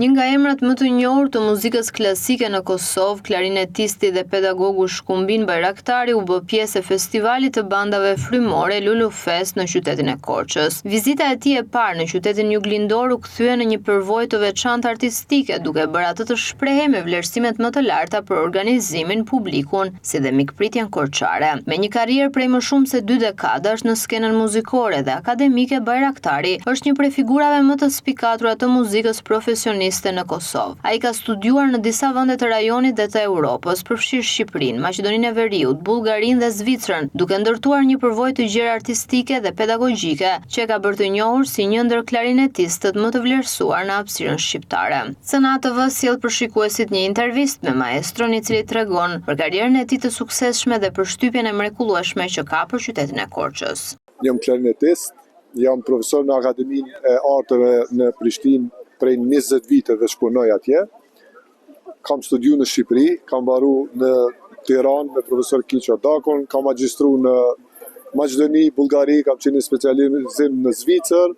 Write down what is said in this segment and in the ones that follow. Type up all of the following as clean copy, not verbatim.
Një nga emrat më të njohur të muzikës klasike në Kosovë, klarinetisti dhe pedagogu Shkumbin Bajraktari u bë pjesë e festivalit të bandave frymore Lulu Fest në qytetin e Korçës. Vizita e tij e parë në qytetin juglindor u kthye në një përvojë të veçantë artistike, duke bërë atë të shprehej me vlerësimet më të larta për organizimin, publikun, si dhe mikpritjen korçare. Me një karrierë prej më shumë se 2 dekadash në skenën muzikore dhe akademike, Bajraktari është një prej figurave më të spikatura të muzikës profesioniste në Kosovë. Ai ka studiuar në disa vende të rajonit dhe të Europës, përfshirë Shqipërinë, Maqedoninë e Veriut, Bullgarinë dhe Zvicrën, duke ndërtuar një përvojë të gjerë artistike dhe pedagogjike që ka bërë të njohur si një ndër klarinetistët më të vlerësuar në hapësirën shqiptare. CNATV sjell për shikuesit një intervistë me maestron i cili tregon për karrierën e tij të suksesshme dhe për shtypjen e mrekullueshme që ka për qytetin e Korçës. Jam klarinetist, jam profesor në Akademinë e Arteve në Prishtinë prej 20 viteve shpunoj atje. Kam studiu në Shqipëri, kam mbaru në Tiranë me profesor Kiqo Dakon, kam magjistru në Maqedoni, Bullgari, kam qenë specializim në Zvicër.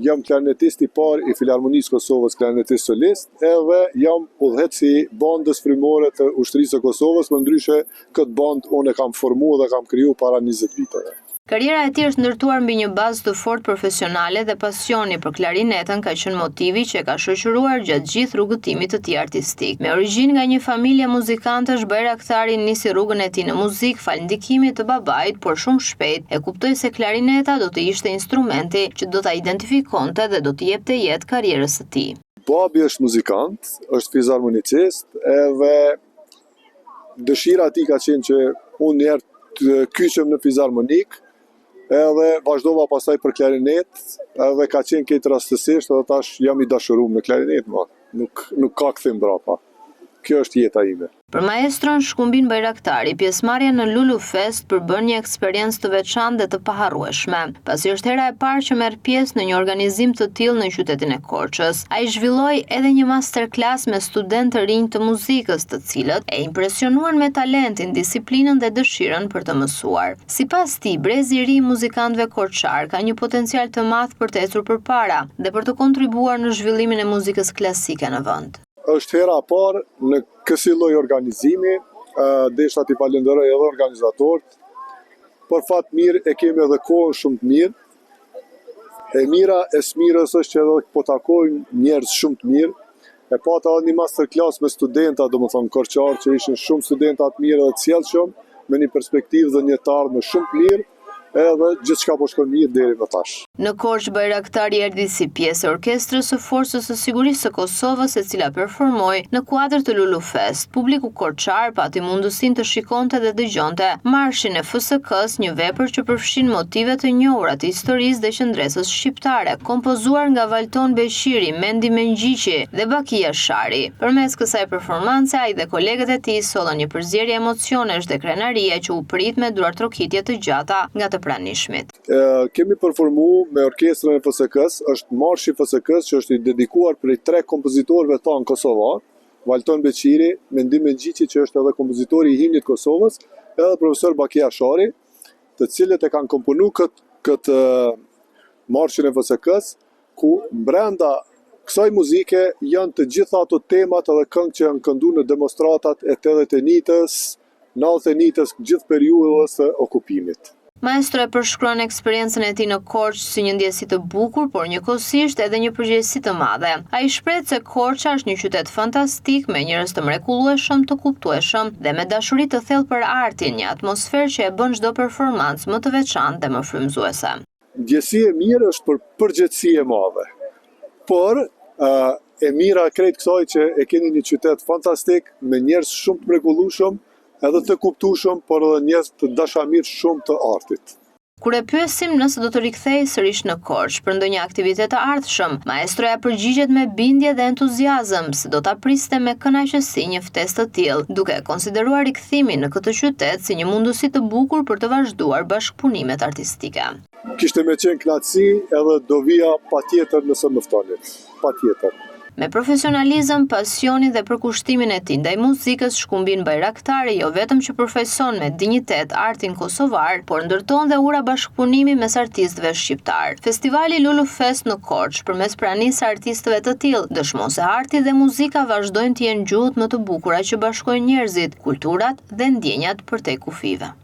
Jam klarinetist i parë i Filharmonisë Kosovës, klarinetist solist, edhe jam udhëheqës i bandës frymore të ushtrisë së Kosovës, më ndryshe këtë bandë unë e kam formu dhe kam kriju para 20 viteve. Karriera e tij është ndërtuar mbi një bazë të fortë profesionale dhe pasioni për klarinetën ka qenë motivi që ka shoqëruar gjatë gjithë rrugëtimit të tij artistik. Me origjinë nga një familje muzikantësh, Bajraktari nisi rrugën e tij në muzikë fal ndikimit të babait, por shumë shpejt e kuptoi se klarineta do të ishte instrumenti që do ta identifikonte dhe do t'i jepte jetë karrierës së tij. Babi është muzikant, është fizharmonicist, edhe dëshira e tij ka qenë që unë një herë të kyqem në fizharmonik, edhe vazhdova pastaj për klarinet, edhe ka qenë këtë rastësisht, edhe tash jam i dashuruar në klarinet, nuk ka kthim brapa. Kjo është jeta ime. Për maestron Shkumbin Bajraktari, pjesëmarrja në Lulu Fest përbën një eksperiencë të veçantë dhe të paharrueshme, pasi është hera e parë që merr pjesë në një organizim të tillë në qytetin e Korçës. Ai zhvilloi edhe një masterclass me studentë të rinj të muzikës, të cilët e impresionuan me talentin, disiplinën dhe dëshirën për të mësuar. Sipas tij, brezi i ri i muzikantëve korçar ka një potencial të madh për të ecur përpara dhe për të kontribuar në zhvillimin e muzikës klasike në vend. Është hera e parë në kësi lloj organizimi, desha t'i falenderoj edhe organizatorët. Për fat mirë e kemi edhe kohën shumë të mirë. E mira e smirës është që edhe po takojmë njerëz shumë të mirë. E pata edhe një masterclass me studenta, domethënë korçar, që ishin shumë studenta të mirë dhe të sjellshëm, me një perspektivë dhe një të ardhmë shumë të mirë. Edhe gjithçka po shkon mirë deri më tash. Në Korçë, Bajraktari erdhi si pjesë e orkestrës së Forcës së Sigurisë së Kosovës, e cila performoi në kuadër të Lulu Fest. Publiku korçar pati mundësinë të shikonte dhe dëgjonte marshin e FSK-s, një vepër që përfshin motive të njohura të historisë dhe qendresës shqiptare, kompozuar nga Valton Beqiri, Mendi Mengjiqi dhe Bakia Shari. Përmes kësaj performance, ai dhe kolegët e tij sollën një përzierje emocionesh dhe krenarie që u prit me duartrokitje të gjata nga të pranishmit. Kemi performu me orkestrën e FSK-s, është marshi i FSK-s që është i dedikuar prej 3 kompozitorëve tanë kosovar, Valton Beqiri, Mendim Mengjiqi që është edhe kompozitori i himnit Kosovës, edhe profesor Bakia Shari, të cilët e kanë komponu këtë marshin e FSK-s, ku brenda kësaj muzike janë të gjitha ato temat edhe këngë që janë këndu në demonstratat e 80-nitës, 90-nitës, gjithë periudhës së okupimit. Maestro e përshkruan eksperiencën e tij në Korçë si një ndjesi të bukur, por njëkohësisht edhe një përgjegjësi të madhe. Ai shpreh se Korça është një qytet fantastik me njerëz të mrekullueshëm, të kuptueshëm dhe me dashuri të thellë për artin, një atmosferë që e bën çdo performancë më të veçantë dhe më frymëzuese. Ndjesi e mirë është për përgjegjësi e madhe. Por e mira krejt kësaj që e keni një qytet fantastik me njerëz shumë të mrekullueshëm, edhe të kuptueshëm, por edhe njerëz të dashamirë shumë të artit. Kur e pyesim nëse do të rikthehej sërish në Korçë për ndonjë aktivitet të ardhshëm, maestroja përgjigjet me bindje dhe entuziazëm se do ta priste me kënaqësi një ftesë të tillë, duke konsideruar rikthimin në këtë qytet si një mundësi të bukur për të vazhduar bashkëpunimet artistike. Kishte me qenë kënaqësi edhe do vija patjetër nëse më ftonit. Patjetër. Me profesionalizëm, pasionin dhe përkushtimin e tij ndaj muzikës, Shkumbin Bajraktari jo vetëm që përfaqëson me dinjitet artin kosovar, por ndërton dhe ura bashkëpunimi mes artistëve shqiptar. Festivali Lulu Fest në Korçë, përmes pranisë artistëve të tillë, dëshmon se arti dhe muzika vazhdojnë të jenë gjuhët më të bukura që bashkojnë njerëzit, kulturat dhe ndjenjat përtej kufive.